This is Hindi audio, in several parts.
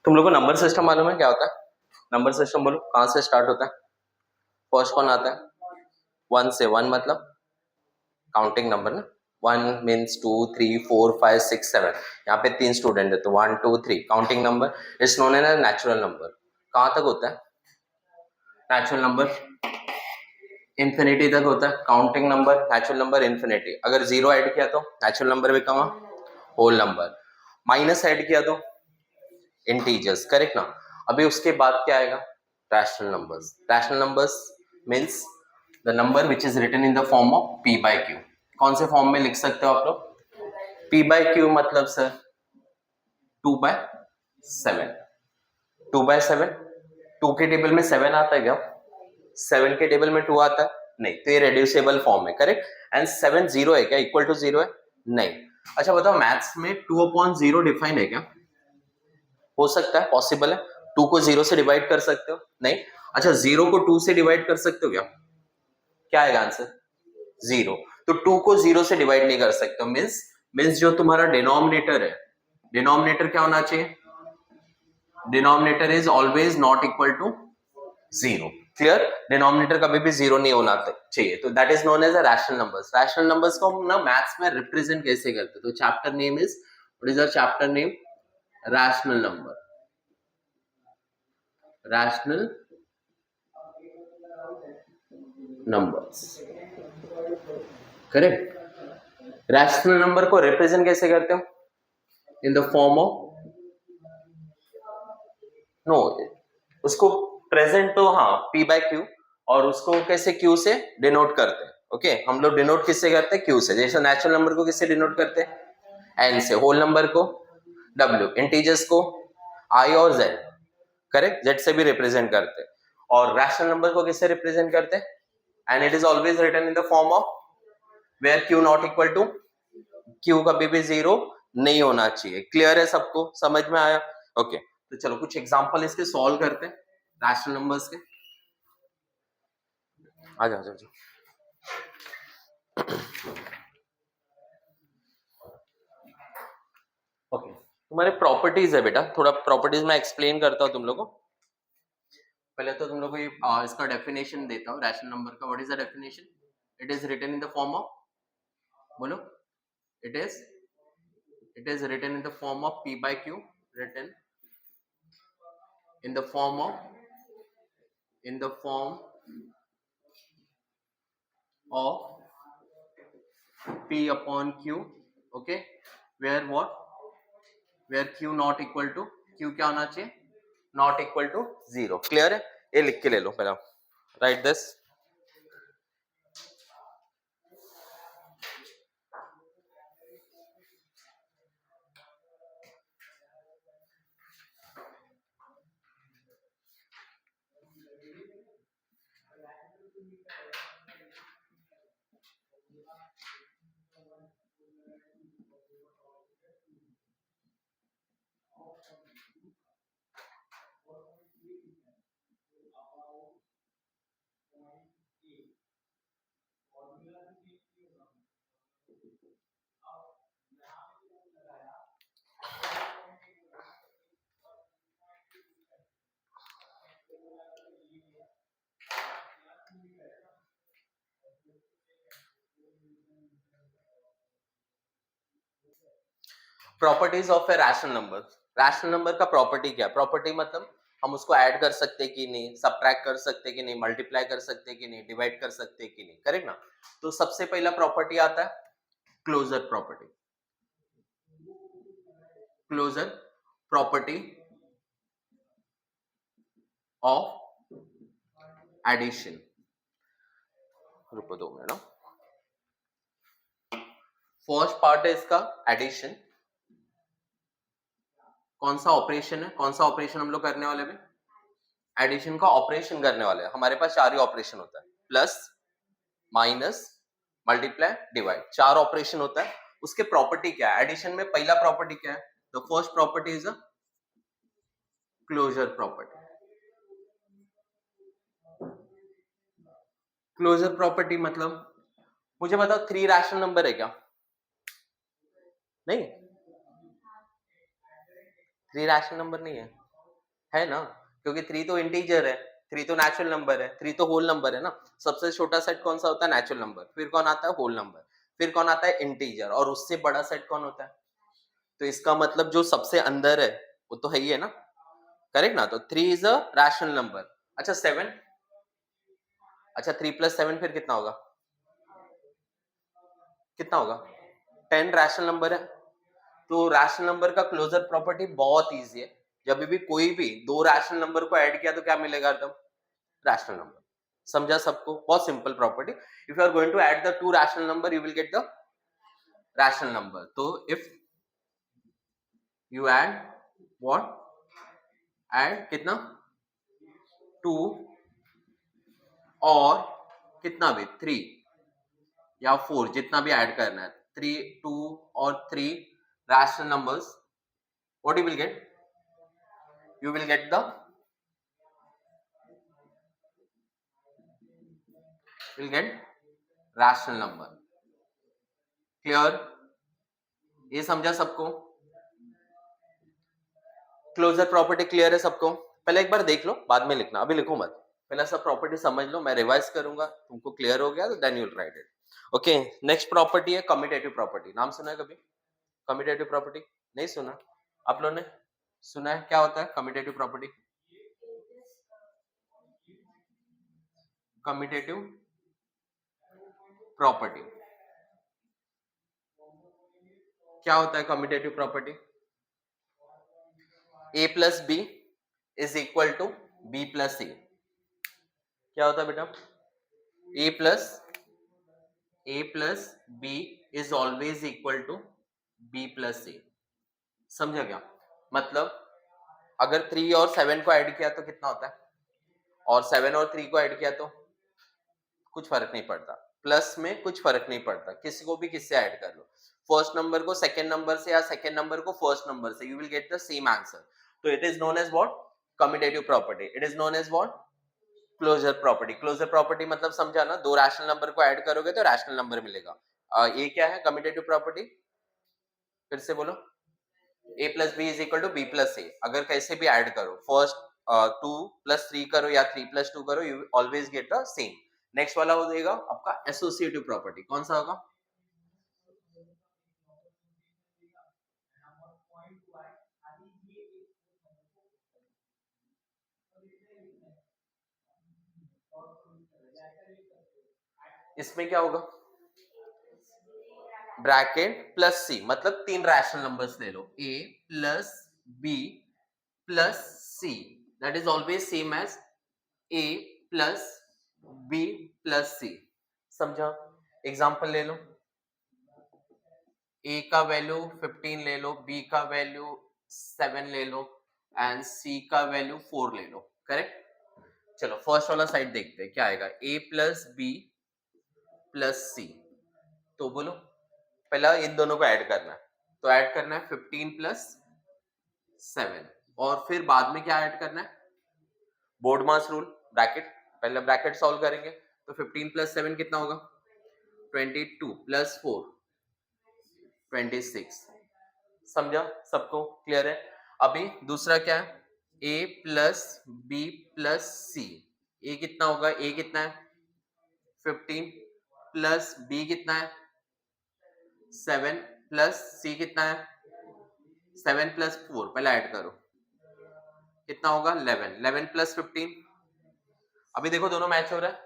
तुम लोग को नंबर सिस्टम मालूम है क्या होता है? नंबर सिस्टम बोलो, कहाँ से स्टार्ट होता है? फर्स्ट कौन आता है? 1 से। 1 मतलब काउंटिंग नंबर ना। 1 मीन्स 2 3 4 5 6 7। यहाँ पे 3 स्टूडेंट है तो 1 2 3 counting number is known as natural number. कहाँ तक होता है नेचुरल नंबर? इंफिनिटी तक होता है counting number. Natural number infinity. अगर जीरो ऐड किया तो natural number become whole number. Minus add किया तो इंटीजर्स, करेक्ट ना। अभी उसके बाद क्या आएगा? Rational numbers. Rational numbers means the number which is written in the form of p by q। कौन से फॉर्म में लिख सकते हो आप लोग? p बाय q मतलब सर 2 बाय 7। 2 बाय 7, 2 के टेबल में 7 आता है क्या? 7 के टेबल में 2 आता है? नहीं, तो ये रेड्यूसेबल फॉर्म है, करेक्ट। एंड 7 जीरो है क्या? इक्वल टू जीरो है? नहीं। अच्छा बताओ, मैथ्स में 2/0 डिफाइन है क्या? हो सकता है, पॉसिबल है। 2 को 0 से डिवाइड कर सकते हो? नहीं। अच्छा, 0 को 2 से डिवाइड कर सकते हो क्या? क्या आएगा आंसर? 0। तो 2 को 0 से डिवाइड नहीं कर सकते हो। मीन्स जो तुम्हारा डिनोमिनेटर है, डिनोमिनेटर क्या होना चाहिए? Denominator is always not equal to 0। Clear? Denominator कभी भी 0 नहीं होना चाहिए। तो that is known as a rational numbers. Rational numbers को हम ना मैथ्स में रिप्रेजेंट कैसे करते हैं? तो chapter name is, what is the chapter name? Rational number. Rational numbers, correct. Rational number को रिप्रेजेंट कैसे करते हो? In the form of, no, उसको प्रेजेंट तो हाँ p बाय q, और उसको कैसे q से डिनोट करते हैं। ओके, हम लोग डिनोट किससे करते हैं? q से। जैसे नेचुरल नंबर को किससे डिनोट करते हैं? n से। होल नंबर को w, इंटीजर्स को i और z, करेक्ट, z से भी रिप्रेजेंट करते हैं। और रैशनल नंबर को किससे रिप्रेजेंट करते हैं? And it is always written in the form of where q not equal to, q कभी भी 0 नहीं होना चाहिए। क्लियर है सबको? समझ में आया? ओके, तो चलो कुछ एग्जांपल इसके सॉल्व करते हैं रैशनल नंबर्स के। आ जाओ जाओ। ओके, तुम्हारे प्रॉपर्टीज है बेटा, थोड़ा प्रॉपर्टीज में एक्सप्लेन करता हूँ तुम लोगों को। पहले तो तुम लोग को ये इसका डेफिनेशन देता हूँ रैशनल नंबर का। What is the definition? It is written in the form of, बोलो, it is written in the form of p by q, written in the form of, in the form of p upon q, okay, where what, where q not equal to, q क्या होना चाहिए? Not equal to 0। क्लियर है? ये लिख के ले लो पहला, right this. Properties of a rational number. Rational number का प्रॉपर्टी क्या? प्रॉपर्टी मतलब हम उसको ऐड कर सकते कि नहीं, सब्ट्रैक्ट कर सकते कि नहीं, मल्टीप्लाई कर सकते कि नहीं, डिवाइड कर सकते कि नहीं, करेक्ट ना। तो सबसे पहला प्रॉपर्टी आता है closure property. Closure property of addition. रुको 2 मिनट। फर्स्ट पार्ट है इसका एडिशन। कौन सा ऑपरेशन है? कौन सा ऑपरेशन हम लोग करने वाले में? एडिशन का ऑपरेशन करने वाले हैं। हमारे पास 4 ही ऑपरेशन होता है, plus, minus, multiply, divide, 4 operation होता है। उसके प्रॉपर्टी क्या है? एडिशन में पहला प्रॉपर्टी क्या है? The first property is a closure property. Closure property मतलब, मुझे बताओ 3 रैशनल नंबर है क्या? नहीं, 3 रैशनल नंबर नहीं है। है ना, क्योंकि 3 तो इंटीजर है, 3 तो नेचुरल नंबर है, 3 तो होल नंबर है ना। सबसे छोटा सेट कौन सा होता है? Natural number. फिर कौन आता है? Whole number. फिर कौन आता है? इंटीजर। और उससे बड़ा सेट कौन होता है? तो इसका मतलब जो सबसे अंदर है वो तो है ही है ना, करेक्ट ना। तो 3 इज अ रैशनल नंबर। अच्छा 7, अच्छा 3 प्लस 7 फिर कितना होगा? कितना होगा? 10 रैशनल नंबर है। तो रैशनल नंबर का क्लोजर प्रॉपर्टी बहुत इजी है। जब भी कोई भी दो रैशनल नंबर को ऐड किया तो क्या मिलेगा? एकदम रैशनल नंबर। समझा सबको? बहुत simple property. If you are going to add the two rational number you will get the rational number. तो if you add what, add कितना? 2 और कितना भी 3 या 4, जितना भी ऐड करना है, 3 2 और 3 rational numbers, what you will gate? You will get the rational number. Clear? ये समझा सबको? क्लोजर प्रॉपर्टी क्लियर है सबको? पहले एक बार देख लो, बाद में लिखना, अभी लिखो मत। पहले सब प्रॉपर्टी समझ लो, मैं रिवाइज करूंगा, तुमको क्लियर हो गया तो then you will write it. Okay, next property है कम्यूटेटिव प्रॉपर्टी। नाम सुना है कभी कम्यूटेटिव प्रॉपर्टी? नहीं सुना? आप लोगों ने सुना है? क्या होता है कम्यूटेटिव प्रॉपर्टी? कम्यूटेटिव प्रॉपर्टी क्या होता है? Commutative property a plus B is equal to B plus C. क्या होता है बेटा? a plus B is always equal to b plus C. समझा क्या? मतलब अगर 3 और 7 को ऐड किया तो कितना होता है? और 7 और 3 को ऐड किया तो कुछ फर्क नहीं पड़ता। प्लस में कुछ फर्क नहीं पड़ता, किसी को भी किससे ऐड कर लो। फर्स्ट नंबर को सेकंड नंबर से या सेकंड नंबर को फर्स्ट नंबर से, you will get the same answer. तो it is known as what? Commutative property. It is known as what? Closure property. Closure property मतलब समझा ना, दो रैशनल नंबर को ऐड करोगे तो रैशनल नंबर मिलेगा। ये क्या है कम्यूटेटिव प्रॉपर्टी? फिर से बोलो। a plus B is equal to B plus A. अगर कैसे भी ऐड करो, फर्स्ट 2 प्लस 3 करो या 3 प्लस 2 करो, you always get the same. Next वाला हो जाएगा आपका एसोसिएटिव प्रॉपर्टी। कौन सा होगा? इसमें क्या होगा? ब्रैकेट प्लस सी, मतलब तीन रैशनल नंबर्स ले लो, a plus B plus C, that is always same as a plus B plus C. समझा? एग्जांपल ले लो, a का वैल्यू 15 ले लो, b का वैल्यू 7 ले लो एंड c का वैल्यू 4 ले लो। करेक्ट? चलो फर्स्ट वाला साइड देखते हैं क्या आएगा। a प्लस बी प्लस सी। तो बोलो, पहला इन दोनों को ऐड करना है, तो ऐड करना है 15 प्लस 7 और फिर बाद में क्या ऐड करना है? बोर्ड मास रूल, ब्रैकेट। पहले ब्रैकेट सॉल्व करेंगे तो 15 प्लस 7 कितना होगा? 22 प्लस 4 26। समझा सबको? क्लियर है? अभी दूसरा क्या है? a plus B plus c. a कितना होगा? a कितना है? 15 प्लस b कितना है? 7 प्लस c कितना है? 7 प्लस 4, पहले ऐड करो कितना होगा? 11। 11 प्लस 15, अभी देखो दोनों मैच हो रहा है,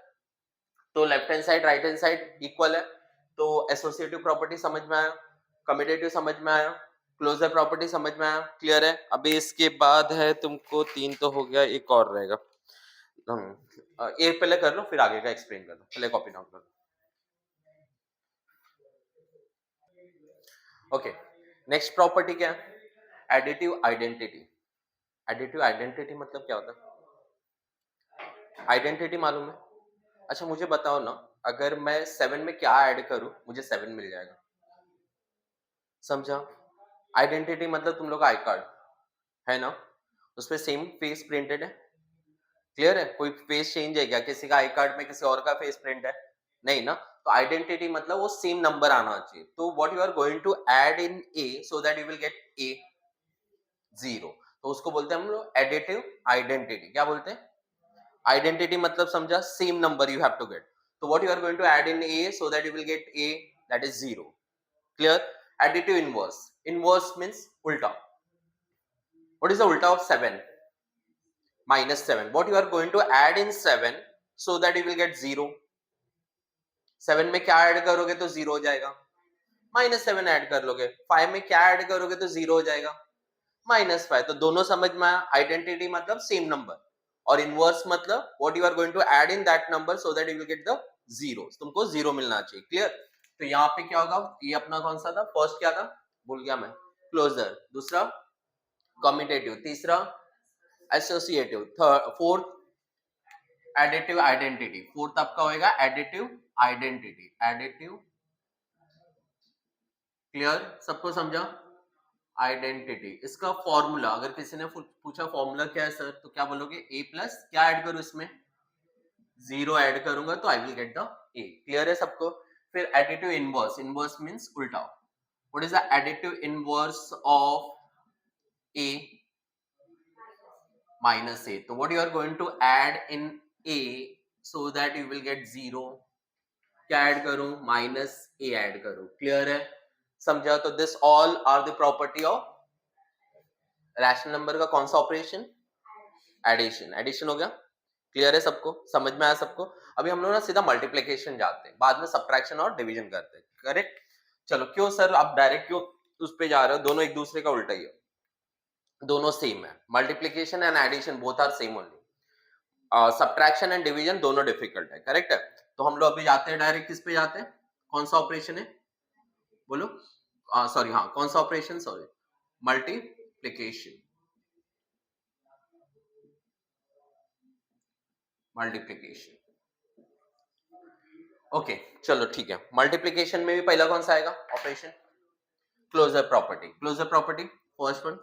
तो left hand side right hand side equal है। तो एसोसिएटिव प्रॉपर्टी समझ में आया, कम्यूटेटिव समझ में आया, क्लोजर प्रॉपर्टी समझ में आया। क्लियर है? अभी इसके बाद है तुमको 3 तो हो गया, एक और रहेगा। ये पहले कर लो फिर आगे का एक्सप्लेन कर लो। पहले कॉपी डाउन कर लो। ओके, नेक्स्ट प्रॉपर्टी क्या है? Additive identity. एडिटिव आइडेंटिटी मतलब क्या होता है? आइडेंटिटी मालूम है? अच्छा मुझे बताओ ना, अगर मैं 7 में क्या ऐड करूं मुझे 7 मिल जाएगा। समझा? आइडेंटिटी मतलब तुम लोग का आई कार्ड है ना, उसपे सेम फेस प्रिंटेड है। क्लियर है? कोई फेस चेंज है क्या? किसी का आई कार्ड में किसी और का फेस प्रिंट है? नहीं ना। तो आइडेंटिटी मतलब वो सेम नंबर आना चाहिए। तो what you are going to add in A so that you will get a 0। तो उसको बोलते हैं हम लोग एडिटिव आइडेंटिटी। क्या बोलते हैं? आइडेंटिटी मतलब समझा same number you have to get. तो what you are going to add in A so that you will get A, that is 0। Clear? Additive inverse, inverse means उल्टा। व्हाट इज द उल्टा of 7? -7। What you are going to add in 7 so that you will get 0? 7 में क्या ऐड करोगे तो 0 हो जाएगा? -7 ऐड कर लोगे। 5 में क्या ऐड करोगे तो 0 हो जाएगा? -5। तो दोनों समझ में आया। आइडेंटिटी मतलब सेम नंबर और इनवर्स मतलब what you are going to add in that number so that you will get the zero. तुमको 0 मिलना चाहिए। क्लियर? तो यहाँ पे क्या होगा? ये अपना कौन सा था? फर्स्ट क्या था? भूल गया मैं। क्लोजर। दूसरा कम्यूटेटिव। तीसरा associative. Fourth additive identity. Fourth आपका होएगा एडिटिव आइडेंटिटी। एडिटिव। क्लियर? सबको समझा? आइडेंटिटी। इसका फॉर्मूला अगर किसी ने पूछा फॉर्मूला क्या है सर, तो क्या बोलोगे? ए प्लस क्या ऐड करूं इसमें? 0 ऐड करूंगा तो I will get the A. Clear है सबको? फिर एडिटिव इनवर्स। इनवर्स मींस उल्टा। What is the additive inverse of A? Minus A. तो what you are going to add in A so that you will get 0? क्या ऐड करूं? माइनस ए ऐड करूं। क्लियर है? समझा? तो this all are the property of rational number का कौन सा ऑपरेशन? एडिशन। एडिशन हो गया। क्लियर है सबको? समझ में आया सबको? अभी हम लोग ना सीधा मल्टीप्लिकेशन जाते हैं, बाद में सब्ट्रैक्शन और डिवीजन करते हैं। करेक्ट? चलो। क्यों सर आप डायरेक्ट क्यों उस पे जा रहे हो? दोनों एक दूसरे का उल्टा ही है, दोनों सेम है। Multiplication and addition both are same only. Subtraction and division दोनों डिफिकल्ट है। करेक्ट है? तो हम लोग अभी जाते हैं डायरेक्ट किस पे जाते हैं? कौन सा ऑपरेशन है बोलो? सॉरी, हाँ, कौन सा operation? Sorry, multiplication. Multiplication. Okay, चलो ठीक है। मल्टीप्लिकेशन में भी पहला कौन सा आएगा operation? Closure property. Closure property first one,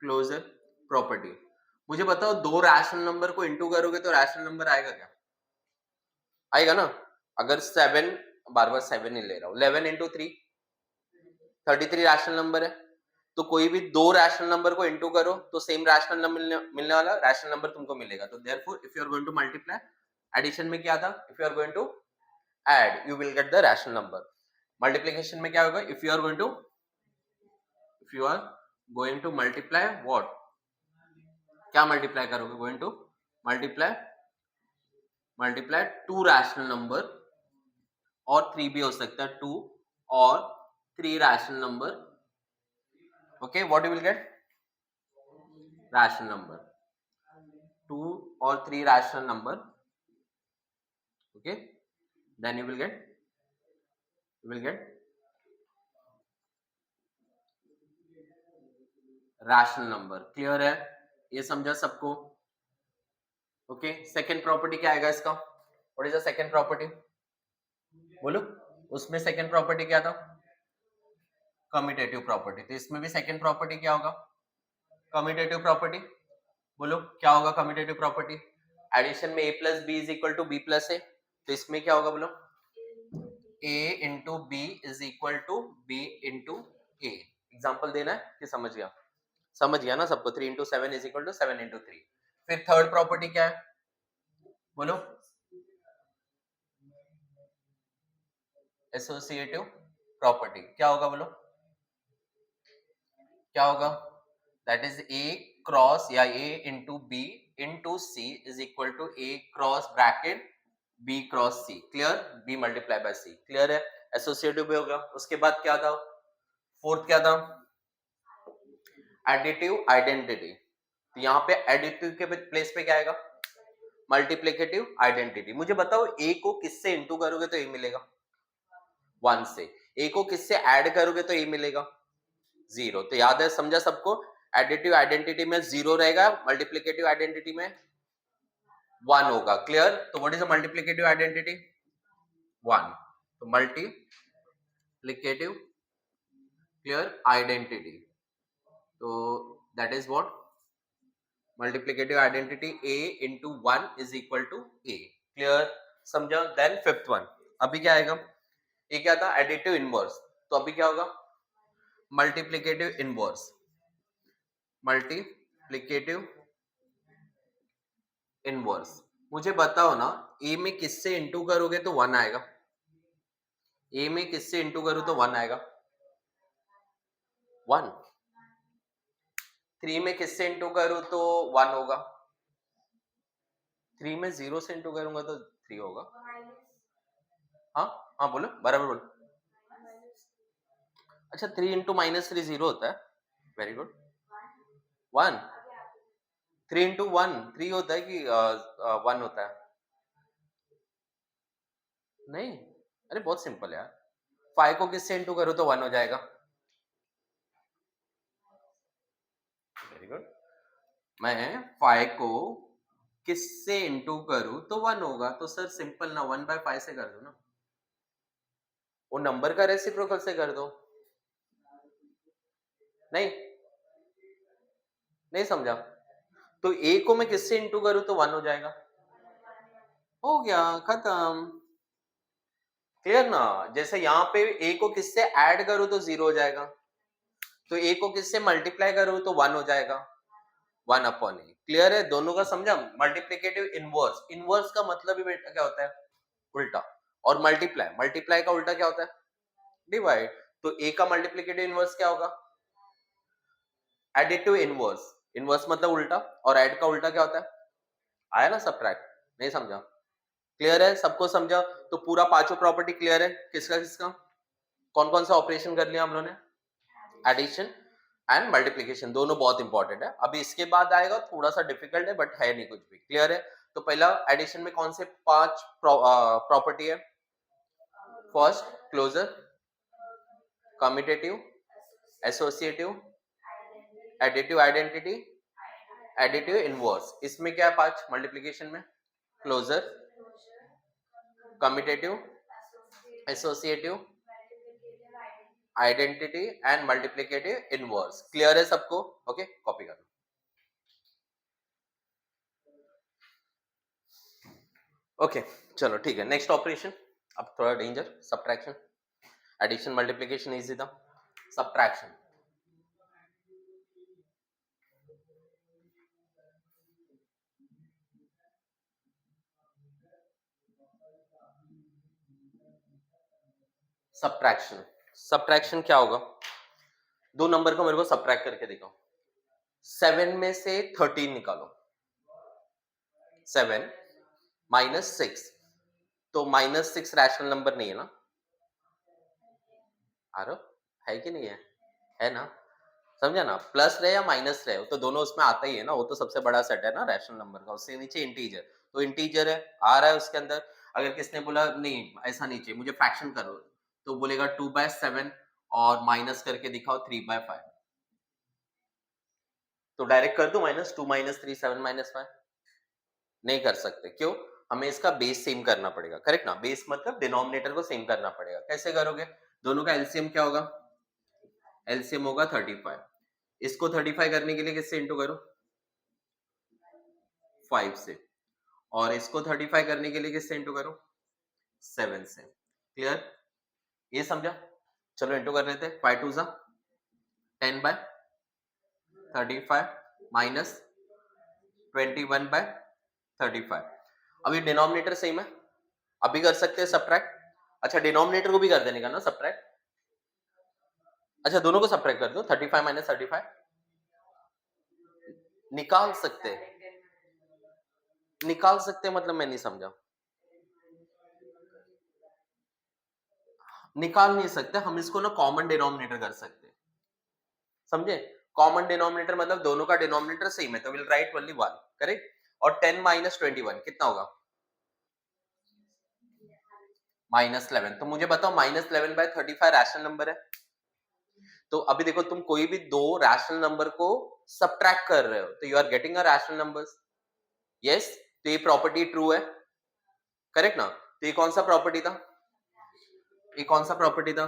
closure property. मुझे बताओ, दो रैशनल नंबर को इंटू करोगे तो रैशनल नंबर आएगा क्या? आएगा ना? अगर 7, बार बार 7 ही ले रहा हूं, 11 इंटू 3 33 रैशनल नंबर है। तो कोई भी दो रैशनल नंबर को इंटू करो तो सेम रैशनल नंबर मिलने वाला रैशनल नंबर तुमको मिलेगा। तो therefore if you are going to multiply, addition में क्या था? If you are going to add you will get the rational number. Multiplication में क्या होगा? If you are going to multiply what? क्या मल्टीप्लाई करोगे? Going to multiply two rational number, और 3 भी हो सकता है, 2 और 3 rational number. Okay, what you will get? Rational number 2 और 3 rational number. Okay, then you will get rational number. Clear है? ये समझा सबको? ओके, सेकंड प्रॉपर्टी क्या आएगा इसका? What is the second property बोलो? उसमें सेकंड प्रॉपर्टी क्या था? Commutative property. तो इसमें भी सेकंड प्रॉपर्टी क्या होगा? Commutative property. बोलो क्या होगा कम्यूटेटिव प्रॉपर्टी? एडिशन में a plus B is equal to B plus A. तो इसमें क्या होगा बोलो? a into B is equal to B into A. Example देना है कि समझ गया? समझ गया ना सबको? 3 into 7 is equal to 7 into 3। फिर थर्ड प्रॉपर्टी क्या है बोलो? Associative property. क्या होगा बोलो? क्या होगा? दैट इज ए क्रॉस या A into B into C is equal to A cross bracket B cross C. Clear? B multiply by C. Clear है? एसोसिएटिव भी होगा। उसके बाद क्या था? फोर्थ क्या था? Additive identity. तो यहाँ पे एडिटिव के प्लेस पे क्या आएगा? Multiplicative identity. मुझे बताओ, ए को किससे इंटू करोगे तो ए मिलेगा? 1 से। ए को किससे ऐड करोगे तो ए मिलेगा? 0। तो याद है? समझा सबको? एडिटिव आइडेंटिटी में 0 रहेगा, मल्टीप्लिकेटिव आइडेंटिटी में 1 होगा। क्लियर? तो what is a multiplicative identity? 1। तो मल्टीप्लिकेटिव क्लियर आइडेंटिटी, तो that is what? Multiplicative identity a into 1 is equal to a। Clear? समझा? देन फिफ्थ वन अभी क्या आएगा? ये क्या था? Additive inverse. तो अभी क्या होगा? Multiplicative inverse. Multiplicative inverse. मुझे बताओ ना, ए में किससे इंटू करोगे तो 1 आएगा? ए में किससे इंटू करूं तो 1 आएगा? 1। 3 में किससे इंटू करूं तो 1 होगा? 3 में 0 से इंटू करूंगा तो 3 होगा। हाँ हाँ बोलो, बराबर बोलो। अच्छा, 3 इंटू -3 0 होता है। Very good. 1। 3 इंटू 1 3 होता है कि 1 होता है? नहीं, अरे बहुत सिंपल यार। 5 को किससे इंटू करो तो 1 हो जाएगा? Very good. मैं 5 को किससे इंटू करूं तो 1 होगा, तो सर सिंपल ना, 1/5 से कर दो ना, वो नंबर का रेसिप्रोकल से कर दो। नहीं, नहीं समझा? तो ए को मैं किससे इंटू करूं तो 1 हो जाएगा। हो गया, खत्म। क्लियर ना? जैसे यहाँ पे ए को किससे ऐड करूं तो 0 हो जाएगा, तो ए को किससे मल्टीप्लाई करूं तो 1 हो जाएगा, 1/a। क्लियर है? दोनों का समझा? मल्टीप्लिकेटिव इनवर्स, इनवर्स का मतलब ही बेटा क्या होता है? उल्टा। और मल्टीप्लाई, मल्टीप्लाई का उल्टा क्या होता है? डिवाइड। तो ए का मल्टीप्लिकेटिव इनवर्स क्या होगा? Additive inverse. इनवर्स मतलब उल्टा, और ऐड का उल्टा क्या होता है? आया ना, सब्ट्रैक्ट। नहीं समझा? क्लियर है? सबको समझा? तो पूरा पांचों प्रॉपर्टी क्लियर है? किसका किसका? कौन कौन सा ऑपरेशन कर लिया हम लोगों ने? एडिशन एंड मल्टीप्लिकेशन, दोनों बहुत इंपॉर्टेंट है। अभी इसके बाद आएगा थोड़ा सा डिफिकल्ट है, बट है नहीं कुछ भी। क्लियर है? तो पहला एडिशन में कौन से 5 प्रॉपर्टी है? First, closure, commutative, associative, additive identity, additive inverse. इसमें क्या है 5 मल्टीप्लिकेशन में? Closure, commutative, associative, identity and multiplicative inverse. Clear है सबको? ओके, कॉपी कर लो। ओके चलो ठीक है, नेक्स्ट ऑपरेशन। अब थोड़ा danger, subtraction. Addition multiplication easy था, सब्ट्रैक्शन। सब्ट्रैक्शन, सब्ट्रैक्शन क्या होगा? दो नंबर को मेरे को सब्ट्रैक्ट करके दिखाओ। 7 में से 13 निकालो। 7 -6, तो -6 रैशनल नंबर नहीं है ना? आरो है कि नहीं है? है ना? समझा ना? प्लस रहे या माइनस रहे, तो दोनों उसमें आता ही है ना, वो तो सबसे बड़ा सेट है ना रैशनल नंबर का। उससे नीचे इंटीजर, तो इंटीजर है, आ रहा है उसके अंदर। अगर किसने बोला नहीं ऐसा नहीं चाहिए, मुझे फ्रैक्शन करो, तो बोलेगा 2/7 और माइनस करके दिखाओ 3/5। तो डायरेक्ट कर दो -2 -3 7 -5? नहीं कर सकते, क्यों? हमें इसका बेस सेम करना पड़ेगा, करेक्ट ना? बेस मतलब डिनोमिनेटर को सेम करना पड़ेगा। कैसे करोगे? दोनों का एलसीएम क्या होगा? एलसीएम होगा 35। इसको 35 करने के लिए किससे इंटू करो? 5 से। और इसको 35 करने के लिए किससे इंटू करो? 7 से। क्लियर? ये समझा? चलो इंटू कर लेते हैं। 5 2 10/35 माइनस 21/35। अभी डिनोमिनेटर सेम है, अभी कर सकते हैं सब्ट्रैक्ट। अच्छा, डिनोमिनेटर को भी कर देने का ना सब्ट्रैक्ट? अच्छा, दोनों को सब्ट्रैक्ट कर दो। 35 - 35 निकाल सकते, निकाल सकते मतलब मैं नहीं समझा। निकाल नहीं सकते हम, इसको ना कॉमन डिनोमिनेटर कर सकते हैं। समझे? कॉमन डिनोमिनेटर मतलब दोनों का डिनोमिनेटर सेम है, तो विल राइट ओनली 1। करेक्ट? और 10 - 21 कितना होगा? -11। तो मुझे बताओ -11/35 रैशनल नंबर है? तो अभी देखो, तुम कोई भी दो रैशनल नंबर को सब्ट्रैक्ट कर रहे हो, तो you are getting a rational numbers. Yes, तो ये प्रॉपर्टी ट्रू है, करेक्ट ना? तो ये कौन सा प्रॉपर्टी था? ये कौन सा प्रॉपर्टी था?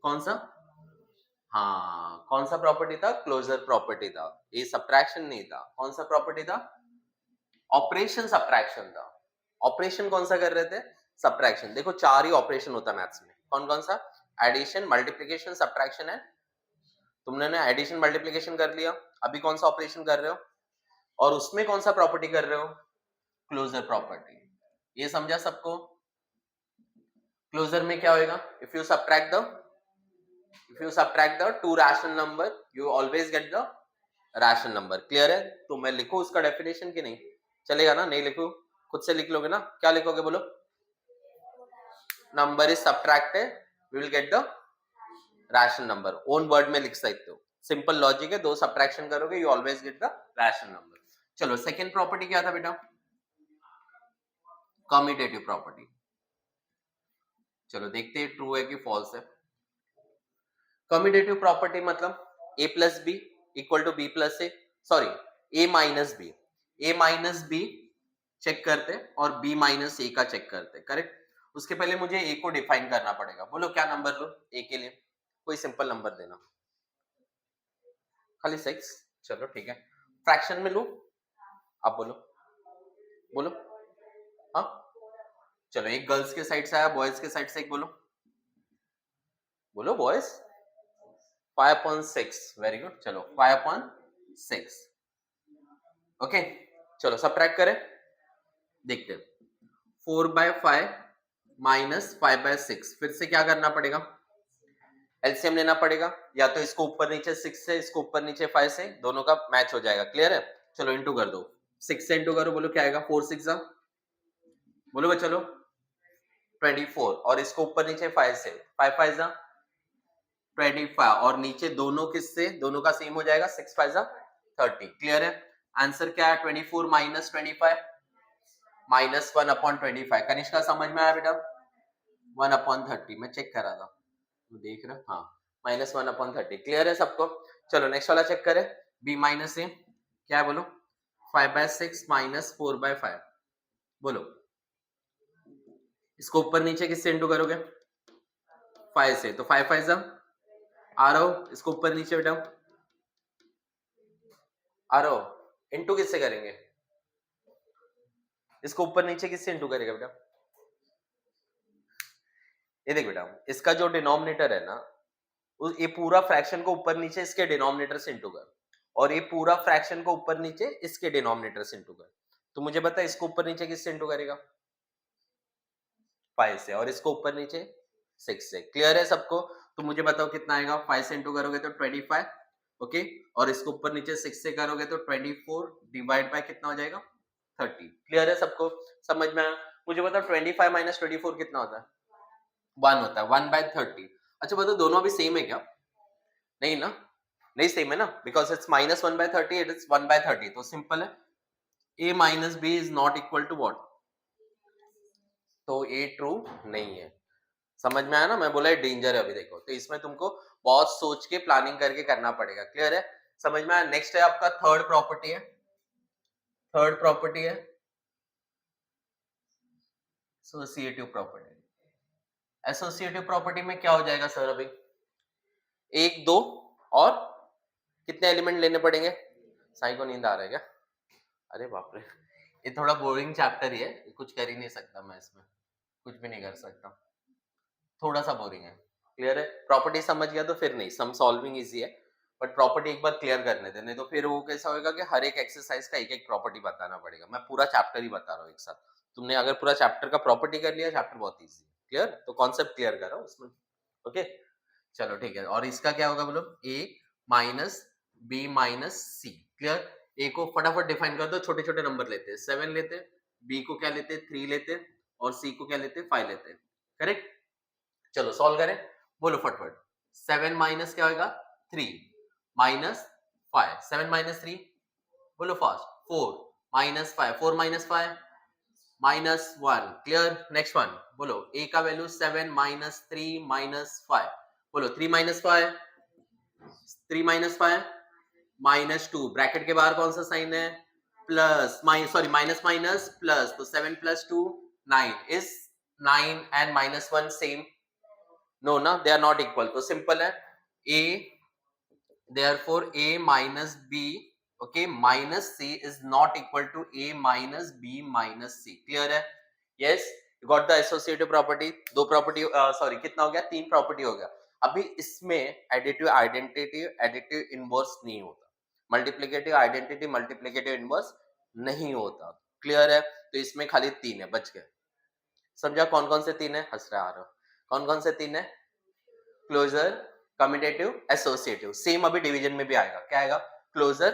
कौन सा? हाँ, कौन सा प्रॉपर्टी था? क्लोजर प्रॉपर्टी था। ये सब्ट्रैक्शन नहीं था। कौन सा प्रॉपर्टी था? ऑपरेशन सब्ट्रैक्शन था। ऑपरेशन कौन सा कर रहे थे? सब्ट्रैक्शन। देखो 4 ही ऑपरेशन होता है मैथ्स में। कौन कौन सा? एडिशन, मल्टीप्लिकेशन, सब्ट्रैक्शन एंड तुमने ना एडिशन मल्टीप्लिकेशन कर लिया, अभी कौन सा ऑपरेशन कर रहे हो और उसमें कौन सा प्रॉपर्टी कर रहे हो, क्लोजर प्रॉपर्टी। ये समझा सबको। क्लोजर में क्या होएगा, if you subtract the two rational number you always get the rational number. Clear है? तो मैं लिखूं उसका डेफिनेशन कि नहीं चलेगा ना? नहीं लिखूं, खुद से लिख लोगे ना? क्या लिखोगे बोलो? Number is subtracted we will get the rational number. Own word में लिख सकते हो, सिंपल लॉजिक है, दो सब्ट्रैक्शन करोगे you always get the rational number. चलो सेकंड प्रॉपर्टी क्या था बेटा? Commutative property. चलो देखते हैं ट्रू है कि फॉल्स है। कम्यूटेटिव प्रॉपर्टी मतलब A plus B equal to B plus A, sorry A minus B check करते और बी माइनस ए का चेक करते। करेक्ट? उसके पहले मुझे ए को डिफाइन करना पड़ेगा। बोलो क्या नंबर लो ए के लिए? कोई सिंपल नंबर देना, खाली 6। चलो ठीक है। फ्रैक्शन में लो, आप बोलो बोलो। हाँ चलो, एक गर्ल्स के साइड से आया, बॉयज के साइड से एक बोलो बोलो बॉयज। 5/6 very good. चलो 5/6 ओके। चलो सब्ट्रैक्ट करें, देखते हैं। 4/5 माइनस 5/6, फिर से क्या करना पड़ेगा? एलसीएम लेना पड़ेगा, या तो इसको ऊपर नीचे 6 से, इसको ऊपर नीचे 5 से, दोनों का मैच हो जाएगा। क्लियर है? चलो इंटू कर दो, 6 से इंटू करो, बोलो क्या आएगा? 4 6 बोलो चलो 24, और इसको ऊपर नीचे 5 से, 5 5 25, और नीचे दोनों किससे, दोनों का सेम हो जाएगा, 6 5 30। क्लियर है? आंसर क्या है? 24 माइनस 25 माइनस 1/25। कनिष्का समझ में आया बेटा? 1/30 मैं चेक करा था, देख रहे? हाँ, माइनस 1/30। क्लियर है सबको? चलो नेक्स्ट वाला चेक करें, बी माइनस ए क्या है बोलो? 5/6 माइनस 4/5। बोलो इसको ऊपर नीचे किससे इंटू करोगे? 5 से, तो 5 5 आ रहा हो, इसको ऊपर नीचे बेटा आ रहा हो, इंटू किससे करेंगे? इसको ऊपर नीचे किससे इंटू करेगा बेटा? ये देख बेटा, इसका जो डिनोमिनेटर है ना, ये पूरा फ्रैक्शन को ऊपर नीचे इसके डिनोमिनेटर से इंटू कर, और ये पूरा फ्रैक्शन को ऊपर नीचे इसके डिनोमिनेटर से इंटू कर। तो मुझे बता इसको ऊपर नीचे किससे इंटू करेगा? 5 से, और इसको ऊपर नीचे 6 से। क्लियर है सबको? तो मुझे बताओ कितना आएगा? 5 से इंटू करोगे तो 25 ओके, और इसको ऊपर नीचे 6 से करोगे तो 24 डिवाइड बाय कितना हो जाएगा? 30। क्लियर है सबको? समझ में आया? मुझे बताओ 25 माइनस 24 कितना होता है? 1 होता है, 1/30। अच्छा बताओ दोनों अभी सेम है क्या? नहीं ना, नहीं सेम है ना, because it's minus 1/30, it is 1/30। तो सिंपल है, a minus b is not equal to what? तो ए ट्रू नहीं है। समझ में आया ना? मैं बोला ये डेंजर है। अभी देखो, तो इसमें तुमको बहुत सोच के प्लानिंग करके करना पड़ेगा। क्लियर है? समझ में आया? नेक्स्ट है आपका थर्ड प्रॉपर्टी है, थर्ड प्रॉपर्टी है एसोसिएटिव प्रॉपर्टी। एसोसिएटिव प्रॉपर्टी में क्या हो जाएगा सर? अभी 1 2 और कितने एलिमेंट लेने पड़ेंगे? साई को नींद आ रहा है क्या? अरे बाप रे, ये थोड़ा बोरिंग चैप्टर ही है, कुछ कर ही नहीं सकता मैं इसमें, कुछ भी नहीं कर सकता, थोड़ा सा बोरिंग है। क्लियर है? प्रॉपर्टी समझ गया तो फिर नहीं, सम सॉल्विंग इजी है, बट प्रॉपर्टी एक बार क्लियर करने दे, नहीं तो फिर वो कैसा होगा कि हर एक एक्सरसाइज का एक एक प्रॉपर्टी बताना पड़ेगा। मैं पूरा चैप्टर ही बता रहा हूँ एक साथ। तुमने अगर पूरा चैप्टर का प्रॉपर्टी कर लिया, चैप्टर बहुत इजी है। क्लियर? तो कॉन्सेप्ट क्लियर करो उसमें। ओके चलो ठीक है। और इसका क्या होगा बोलो? ए माइनस बी माइनस सी। क्लियर? ए को फटाफट डिफाइन कर दो, छोटे छोटे नंबर लेते हैं, 7 लेते हैं, बी को क्या लेते हैं? 3 लेते हैं, और सी को क्या लेते हैं? 5 लेते हैं। करेक्ट? चलो सॉल्व करें, बोलो फटफट। 7 माइनस क्या होगा? 3 माइनस 5, 7 माइनस 3 बोलो fast. 4 minus 5, 4 minus 5 minus 1। Clear? Next one बोलो, a का वैल्यू 7 माइनस 3 माइनस 5। बोलो 3 माइनस 5, 3 माइनस 5 माइनस 2, ब्रैकेट के बाहर कौन सा साइन है? Plus, sorry minus minus plus, तो 7 plus 2 9। Is 9 and minus 1 same? No ना, दे आर नॉट इक्वल। तो सिंपल है, a therefore a minus b okay minus c is not equal to a minus b minus c। clear है? yes you got the associative property। दो प्रॉपर्टी, सॉरी कितना हो गया? 3 प्रॉपर्टी हो गया। अभी इसमें एडिटिव आइडेंटिटी एडिटिव इनवर्स नहीं होता, मल्टीप्लिकेटिव आइडेंटिटी मल्टीप्लिकेटिव इनवर्स नहीं होता। क्लियर है? तो इसमें खाली 3 है, बच गए। समझा कौन कौन से 3 है? हंस रहा आ रहा कौन कौन से 3 है? Closure, commutative, associative. सेम अभी डिवीजन में भी आएगा। क्या आएगा? क्लोजर।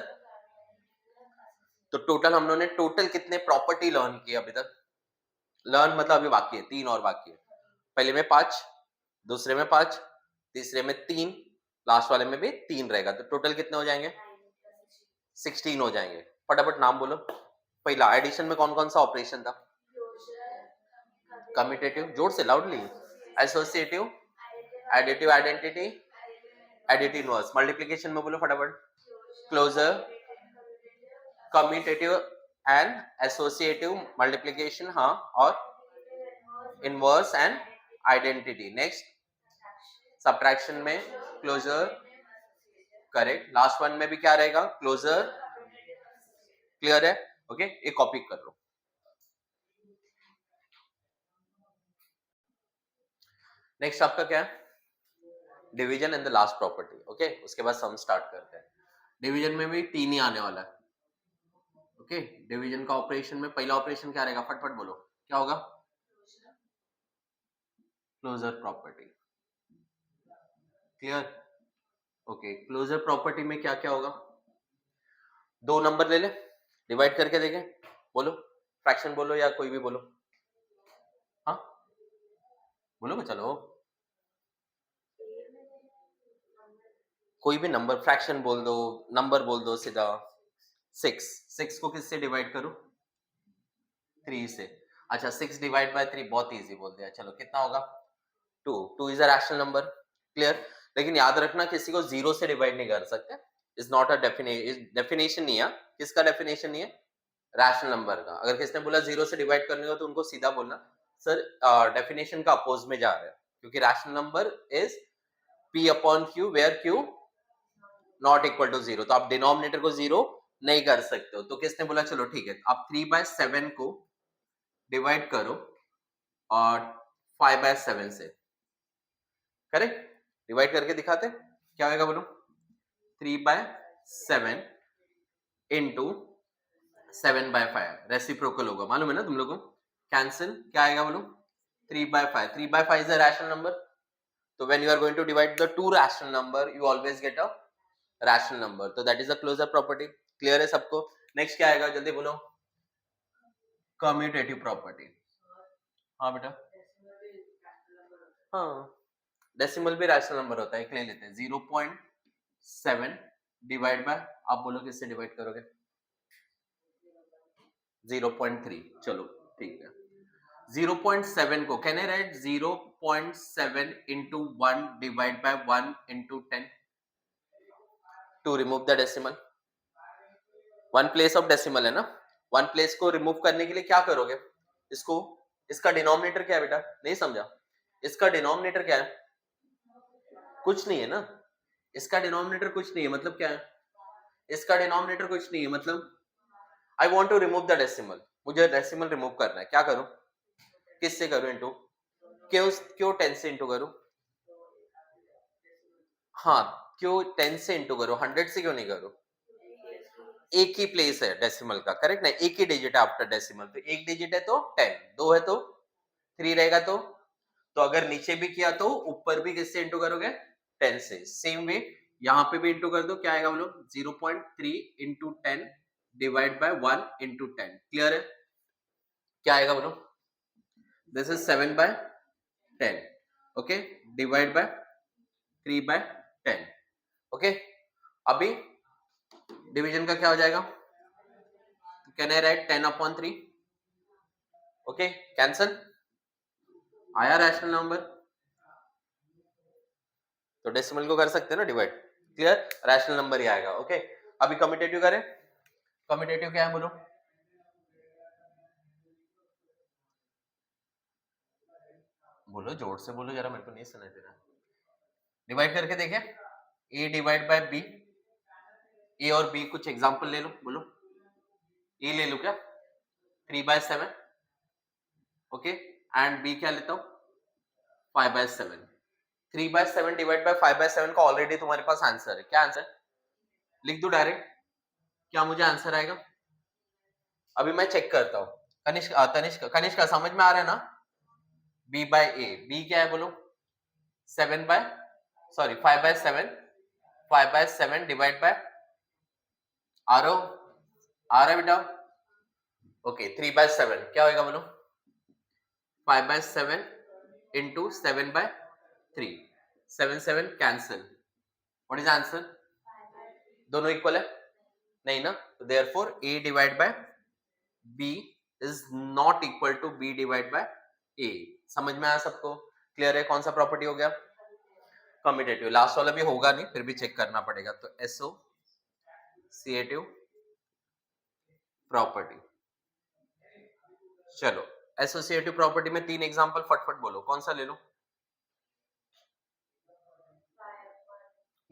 तो टोटल हम लोगों ने टोटल कितने प्रॉपर्टी लर्न किए अभी तक? लर्न मतलब अभी बाकी है, 3 और बाकी है। पहले में 5, दूसरे में 5, तीसरे में 3, लास्ट वाले में भी 3 रहेगा। तो टोटल कितने हो जाएंगे? 16 हो जाएंगे। फटाफट नाम बोलो। पहला एडिशन में कौन कौन सा ऑपरेशन था? कम्यूटेटिव, जोर से loudly. Associative, additive identity, additive inverse. Multiplication में बोलो फटाफट। Closure, commutative and associative multiplication, हाँ, और inverse and identity. Next subtraction में क्लोजर, करेक्ट। लास्ट वन में भी क्या रहेगा? क्लोजर। क्लियर है? ओके, एक कॉपी कर लो। नेक्स्ट आपका क्या है? Division and the last property. Okay, उसके बाद सम स्टार्ट करते हैं। डिवीजन में भी 3 ही आने वाला है। ओके, डिवीजन का ऑपरेशन में पहला ऑपरेशन क्या रहेगा? फटफट बोलो, क्या होगा? Closure property. Clear? Okay, closure property में क्या क्या होगा? 2 नंबर ले ले, डिवाइड करके देखें। बोलो, फ्रैक्शन बोलो या कोई भी बोलो। हाँ बोलो, चलो कोई भी नंबर, फ्रैक्शन बोल दो, नंबर बोल दो सीधा। 6 को किससे डिवाइड करूं? 3 से। अच्छा, 6 डिवाइड बाय 3 बहुत इजी बोल दिया। चलो कितना होगा? 2 is a rational number. Clear? लेकिन याद रखना, किसी को 0 से डिवाइड नहीं कर सकते। इज नॉट अ डेफिनेशन नहीं है। किसका डेफिनेशन नहीं है? रैशनल नंबर का। अगर किसने बोला 0 से डिवाइड करने हो तो उनको सीधा बोलना सर डेफिनेशन का अपोज में जा रहे हैं, क्योंकि rational number is p upon q where q not equal to 0। तो आप डिनोमिनेटर को 0 नहीं कर सकते हो। तो किसने बोला चलो ठीक है, आप 3/7 को डिवाइड करो और 5/7 से। करेक्ट? डिवाइड करके दिखाते क्या होगा बोलो? 3/7 इंटू 7/5 रेसिप्रोकल होगा, मालूम है ना तुम लोगों को? कैंसिल, क्या आएगा बोलो? 3/5। 3/5 is a rational number. So when you are going to divide the two rational number, you always get a rational number. So that is the closure property. Clear है सबको? Next क्या आएगा? जल्दी बोलो। Commutative property. हाँ बेटा, हाँ, डेसिमल भी रैशनल नंबर होता है। एक ले लेते हैं, 0.7 डिवाइड बाय, आप बोलो किससे डिवाइड करोगे? 0.3। चलो ठीक है, 0.7 को can I write 0.7 into 1 divide by 1 into 10 to remove the decimal. 1 place of decimal है ना, 1 प्लेस को रिमूव करने के लिए क्या करोगे? इसको, इसका डिनोमिनेटर क्या है बेटा? नहीं समझा? इसका डिनोमिनेटर क्या है? कुछ नहीं है ना। इसका डिनोमिनेटर कुछ नहीं है, मतलब क्या है? इसका डिनोमिनेटर कुछ नहीं है, मतलब I want to remove the decimal. मुझे डेसिमल रिमूव करना है, क्या करूं? किससे करूं इंटू? क्यों क्यों 10 से इंटू करूं? हाँ, क्यों 10 से इंटू करूं? 100 से क्यों नहीं करूं? एक ही प्लेस है डेसिमल का, करेक्ट ना? एक ही डिजिट है आफ्टर डेसिमल। तो एक डिजिट है तो 10, 2 है तो 3 रहेगा। तो अगर नीचे भी किया तो ऊपर भी किससे इंटू करोगे? 10 से। सेम वे यहाँ पे भी इंटू कर दो, क्या आएगा बोलो? 0.3 into 10 divide by 1 into 10। Clear है? क्या आएगा बोलो? This is 7/10। Okay, divide by 3/10। Okay, अभी डिवीजन का क्या हो जाएगा? Can I right 10/3? Okay, cancel. आया रैशनल नंबर, तो डेसिमल को कर सकते हैं ना डिवाइड। क्लियर? रैशनल नंबर ही आएगा। ओके, अभी कम्यूटेटिव करें। कम्यूटेटिव क्या है बोलो? बोलो जोर से बोलो जरा, मेरे को नहीं सुनाई दे रहा। डिवाइड करके देखें, ए डिवाइड बाय बी। ए और बी कुछ एग्जांपल ले लो, बोलो। ए ले लो क्या? 3/7। ओके, एंड बी क्या लेता हूं? 5/7। 3/7 डिवाइड बाय 5/7 का ऑलरेडी तुम्हारे पास आंसर है। क्या आंसर लिख दो डायरेक्ट, क्या मुझे आंसर आएगा? अभी मैं चेक करता हूँ। कनिष्क समझ में आ रहा है ना? b बाय a, b क्या है बोलो? 5/7 डिवाइड बाय आ रहा है बेटा? ओके 3/7 क्या होगा बोलो? 5/7 into 7/3, 7 cancel, what is answer? दोनों इक्वल है नहीं ना, तो therefore a divide by b is not equal to b divide by a। समझ में आया सबको? क्लियर है? कौन सा प्रॉपर्टी हो गया? कम्यूटेटिव। लास्ट वाला भी होगा नहीं, फिर भी चेक करना पड़ेगा। तो एसोसिएटिव प्रॉपर्टी। चलो एसोसिएटिव प्रॉपर्टी में 3 एग्जांपल फटफट बोलो, कौन सा ले लो?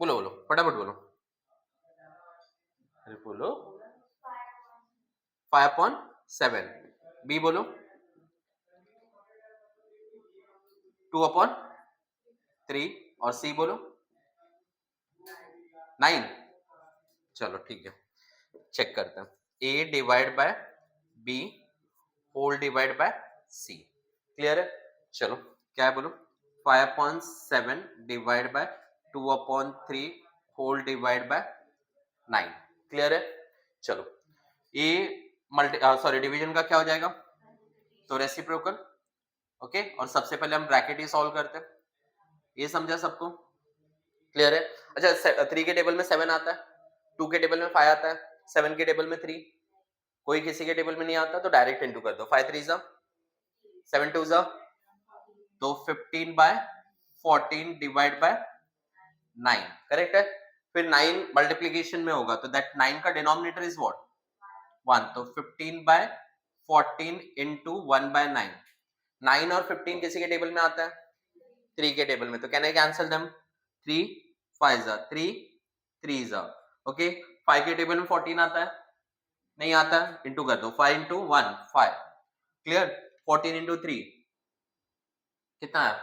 बोलो फटाफट बोलो। अरे बोलो 5/7, बी बोलो 2/3 और सी बोलो 9। चलो ठीक है, चेक करते हैं। a divide by b whole divide by c। Clear है? चलो क्या है बोलो? 5/7 divide by 2/3 whole divide by 9। Clear है? चलो a डिवीजन का क्या हो जाएगा? तो रेसिप्रोकल। ओके, और सबसे पहले हम ब्रैकेट ही सॉल्व करते हैं। ये समझा सबको? क्लियर है? अच्छा 3 के टेबल में 7 आता है, 2 के टेबल में 5 आता है, 7 के टेबल में 3, कोई किसी के टेबल में नहीं आता तो डायरेक्ट इनटू कर दो। 5 3 जा 7 2 जा, तो 15/14 डिवाइड बाय 9। करेक्ट है? फिर 9 मल्टीप्लिकेशन में होगा तो दैट 9 का डिनोमिनेटर इज व्हाट? 1, तो 15/14 इंटू 1/9। 9 और 15 किसी के टेबल में आता है? 3 के टेबल में, तो कैन आई कैंसिल देम? 3 5 जा 3 3 जा। ओके, 5 के टेबल में 14 आता है? नहीं आता, इंटू कर दो। 5 इंटू 1 5। क्लियर? 14 इंटू 3 कितना है?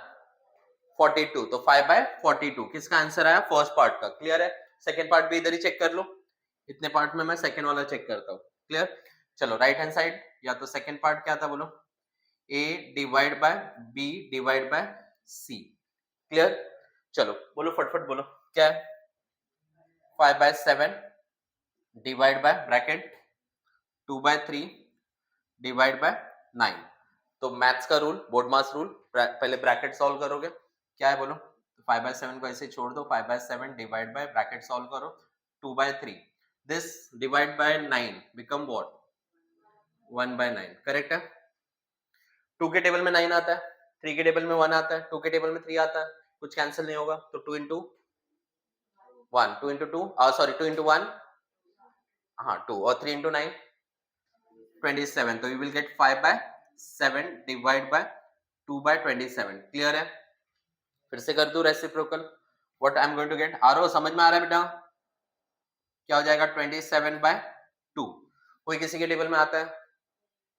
42, तो 5/42 किसका आंसर आया? फर्स्ट पार्ट का। क्लियर है? सेकंड पार्ट भी इधर ही चेक कर लो, इतने पार्ट में मैं सेकंड वाला चेक करता हूँ। क्लियर? चलो राइट हैंड साइड, या तो सेकंड पार्ट क्या था बोलो? a divide by b divide by c। Clear? चलो बोलो फटफट बोलो क्या है? 5/7 divide bye bracket 2/3 divide by 9। तो मैथ्स का रूल, बोर्ड मास रूल, पहले ब्रैकेट सॉल्व करोगे। क्या है बोलो? तो 5/7 को ऐसे छोड़ दो, 5/7 डिवाइड बाय ब्रैकेट सॉल्व करो 2/3, this divide by 9 become what? 1/9। Correct है? 2 के टेबल में 9 आता है, 3 के टेबल में 1 आता है, 2 के टेबल में 3 आता है, कुछ कैंसिल नहीं होगा, तो 2 इंटू 1, 2 इंटू 2 2 इंटू 1 हाँ 2, और 3 इंटू 9 27, तो you will get 5/7 divide by 2/27। Clear है? फिर से कर दू reciprocal, what I am going to get? आरो समझ में आ रहा है बेटा? क्या हो जाएगा? 27/2। कोई किसी के टेबल में आता है?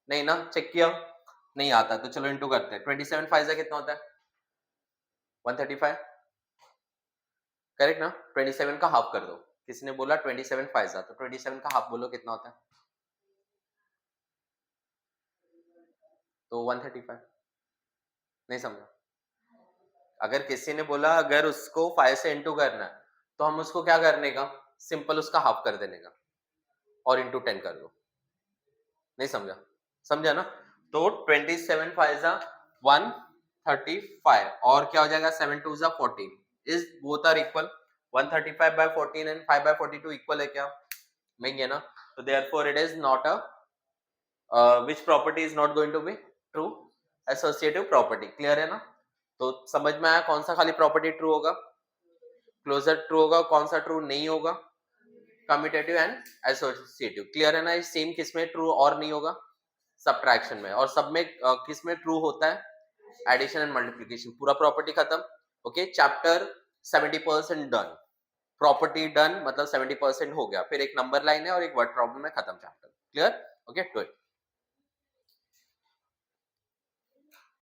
नहीं ना, चेक किया नहीं आता, तो चलो इंटू करते हैं। 27 5 से कितना होता है? 135। करेक्ट ना? 27 का हाफ कर दो। किसी ने बोला 27 5 जा, तो 27 का हाफ बोलो कितना होता है? तो 135। नहीं समझा? अगर किसी ने बोला अगर उसको 5 से इंटू करना है तो हम उसको क्या करने का? सिंपल उसका हाफ कर देने का और इंटू 10 कर दो। नहीं समझा? समझा ना? तो 27 5 जा 135 और क्या हो जाएगा? 7 2 जा 14, is both are equal. 135/14 and 5/42 equal है क्या? नहीं है ना, तो therefore it is not a which property is not going to be true? Associative property। Clear है ना? तो समझ में आया कौन सा खाली प्रॉपर्टी ट्रू होगा? क्लोजर ट्रू होगा, कौन सा ट्रू नहीं होगा? Commutative and associative. क्लियर है ना? सेम किस में ट्रू और नहीं होगा? सब्ट्रैक्शन में। और सब में किस में ट्रू होता है? Addition and multiplication. पूरा प्रॉपर्टी खत्म। Okay, chapter 70% done. Property done मतलब 70% हो गया। फिर एक नंबर लाइन है और एक वर्ड प्रॉब्लम है, खत्म चैप्टर। क्लियर? Okay, good.